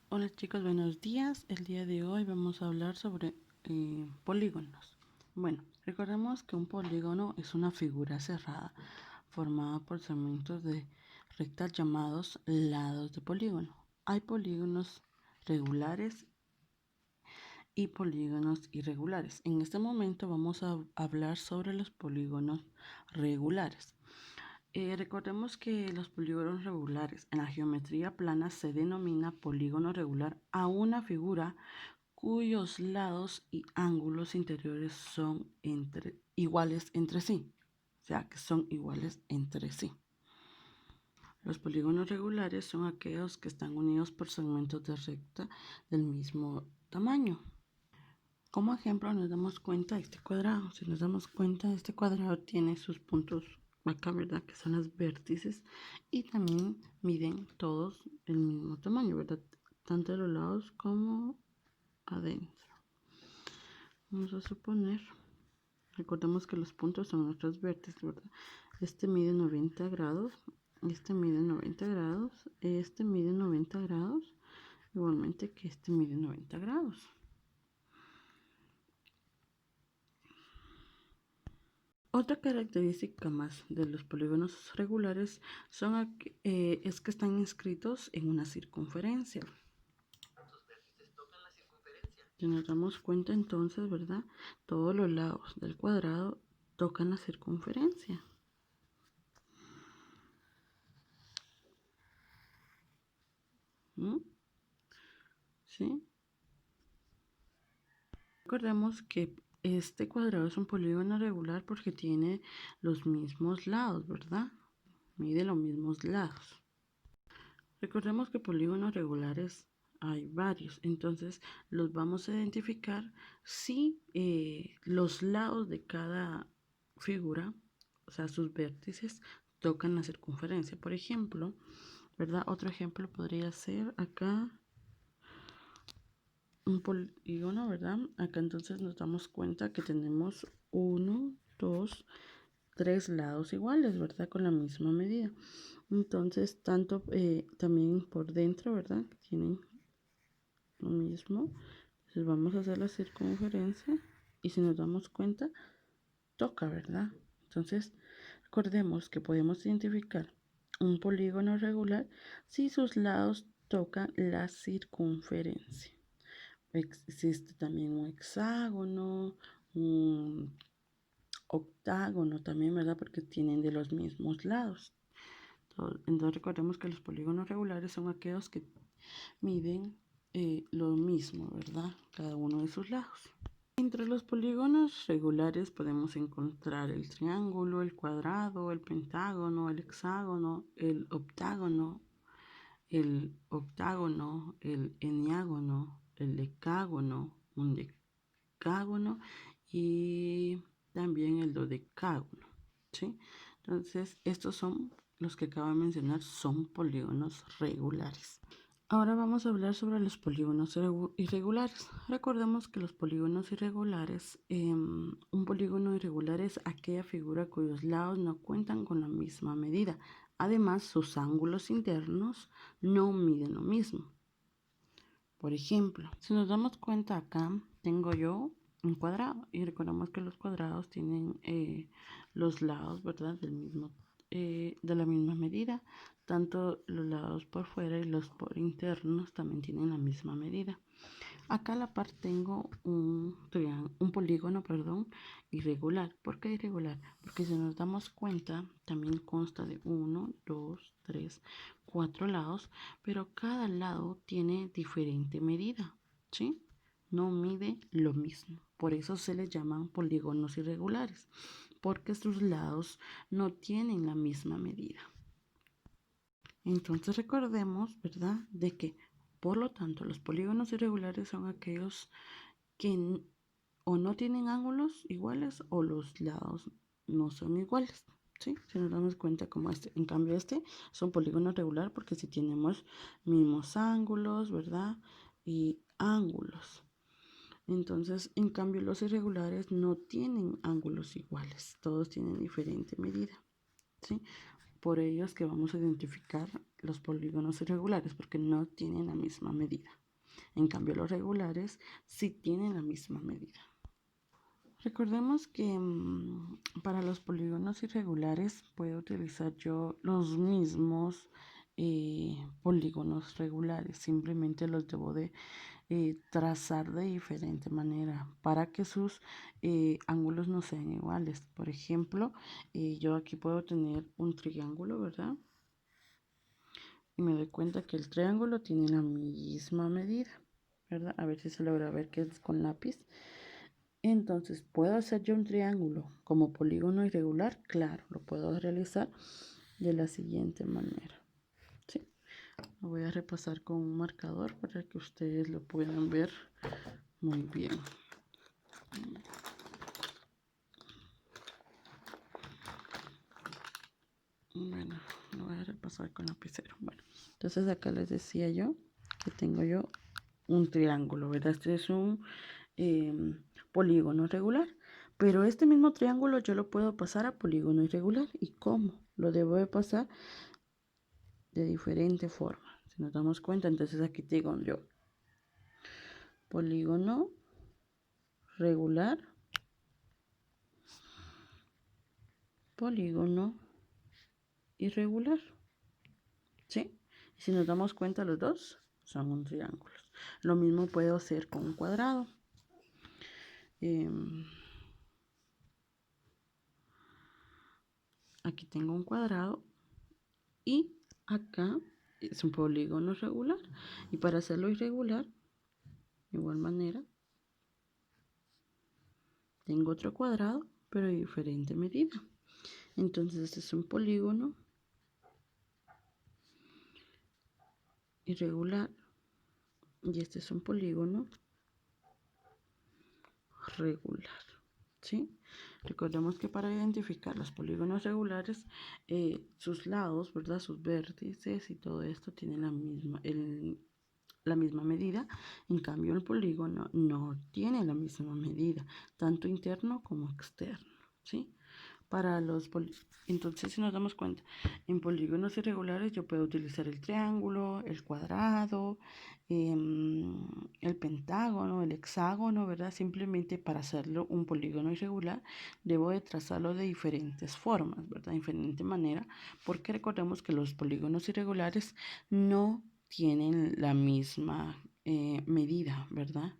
Hola chicos, buenos días. El día de hoy vamos a hablar sobre polígonos. Bueno, recordemos que un polígono es una figura cerrada formada por segmentos de rectas llamados lados de polígono. Hay polígonos regulares y polígonos irregulares. En este momento vamos a hablar sobre los polígonos regulares. Recordemos que los polígonos regulares en la geometría plana se denomina polígono regular a una figura cuyos lados y ángulos interiores son iguales entre sí, o sea que son iguales entre sí. Los polígonos regulares son aquellos que están unidos por segmentos de recta del mismo tamaño. Como ejemplo nos damos cuenta de este cuadrado. Si nos damos cuenta, este cuadrado tiene sus puntos acá, ¿verdad? Que son los vértices y también miden todos el mismo tamaño, ¿verdad? Tanto de los lados como adentro. Vamos a suponer, recordemos que los puntos son nuestros vértices, ¿verdad? Este mide 90 grados, este mide 90 grados, este mide 90 grados, igualmente que este mide 90 grados. Otra característica más de los polígonos regulares es que están inscritos en una circunferencia. Si nos damos cuenta entonces, ¿verdad? Todos los lados del cuadrado tocan la circunferencia. ¿Mm? ¿Sí? Recordemos que este cuadrado es un polígono regular porque tiene los mismos lados, ¿verdad? Mide los mismos lados. Recordemos que polígonos regulares hay varios, entonces los vamos a identificar si los lados de cada figura, o sea, sus vértices, tocan la circunferencia. Por ejemplo, ¿verdad? Otro ejemplo podría ser acá un polígono, ¿verdad? Acá entonces nos damos cuenta que tenemos 1, 2, 3 lados iguales, ¿verdad? Con la misma medida. Entonces, tanto también por dentro, ¿verdad? Tienen lo mismo. Entonces vamos a hacer la circunferencia y si nos damos cuenta, toca, ¿verdad? Entonces, recordemos que podemos identificar un polígono regular si sus lados tocan la circunferencia. Existe también un hexágono, un octágono también, ¿verdad? Porque tienen de los mismos lados. Entonces recordemos que los polígonos regulares son aquellos que miden lo mismo, ¿verdad? Cada uno de sus lados. Entre los polígonos regulares podemos encontrar el triángulo, el cuadrado, el pentágono, el hexágono, el octágono, el eniágono, el decágono, un decágono y también el dodecágono, ¿sí? Entonces, estos son los que acabo de mencionar, son polígonos regulares. Ahora vamos a hablar sobre los polígonos irregulares. Recordemos que los polígonos irregulares, un polígono irregular es aquella figura cuyos lados no cuentan con la misma medida. Además, sus ángulos internos no miden lo mismo. Por ejemplo, si nos damos cuenta acá, tengo yo un cuadrado y recordemos que los cuadrados tienen los lados, ¿verdad? De la misma medida. Tanto los lados por fuera y los por internos también tienen la misma medida. Acá a la par tengo un polígono, perdón, irregular. ¿Por qué irregular? Porque si nos damos cuenta, también consta de 1, 2, 3, 4 lados, pero cada lado tiene diferente medida, ¿sí? No mide lo mismo. Por eso se les llaman polígonos irregulares, porque sus lados no tienen la misma medida. Entonces recordemos, ¿verdad?, de que por lo tanto los polígonos irregulares son aquellos que o no tienen ángulos iguales o los lados no son iguales, ¿sí? Si nos damos cuenta como este. En cambio este es un polígono regular porque si tenemos mismos ángulos, ¿verdad? Y ángulos. Entonces, en cambio los irregulares no tienen ángulos iguales, todos tienen diferente medida, ¿sí? Por ello es que vamos a identificar los polígonos irregulares porque no tienen la misma medida. En cambio, los regulares sí tienen la misma medida. Recordemos que para los polígonos irregulares puedo utilizar yo los mismos polígonos regulares, simplemente los debo de trazar de diferente manera para que sus ángulos no sean iguales. Por ejemplo, yo aquí puedo tener un triángulo, ¿verdad? Y me doy cuenta que el triángulo tiene la misma medida, ¿verdad? A ver si se logra ver que es con lápiz. Entonces, ¿puedo hacer yo un triángulo como polígono irregular? Claro, lo puedo realizar de la siguiente manera. ¿Sí? Lo voy a repasar con un marcador para que ustedes lo puedan ver muy bien. Bueno, lo voy a repasar con lapicero. Bueno, entonces acá les decía yo que tengo yo un triángulo, ¿verdad? Este es un polígono regular. Pero este mismo triángulo yo lo puedo pasar a polígono irregular. ¿Y cómo? Lo debo de pasar de diferente forma. Si nos damos cuenta, entonces aquí digo yo polígono regular, polígono irregular. ¿Sí? Y si nos damos cuenta, los dos son un triángulo. Lo mismo puedo hacer con un cuadrado. Aquí tengo un cuadrado y acá es un polígono regular. Y para hacerlo irregular, de igual manera, tengo otro cuadrado, pero de diferente medida. Entonces este es un polígono irregular y este es un polígono regular. ¿Sí? Recordemos que para identificar los polígonos regulares, sus lados, ¿verdad? Sus vértices y todo esto tienen la misma medida. En cambio, el polígono no tiene la misma medida, tanto interno como externo. ¿Sí? Para los entonces, si nos damos cuenta, en polígonos irregulares yo puedo utilizar el triángulo, el cuadrado, el pentágono, el hexágono, ¿verdad? Simplemente para hacerlo un polígono irregular, debo de trazarlo de diferentes formas, ¿verdad? De diferente manera, porque recordemos que los polígonos irregulares no tienen la misma medida, ¿verdad?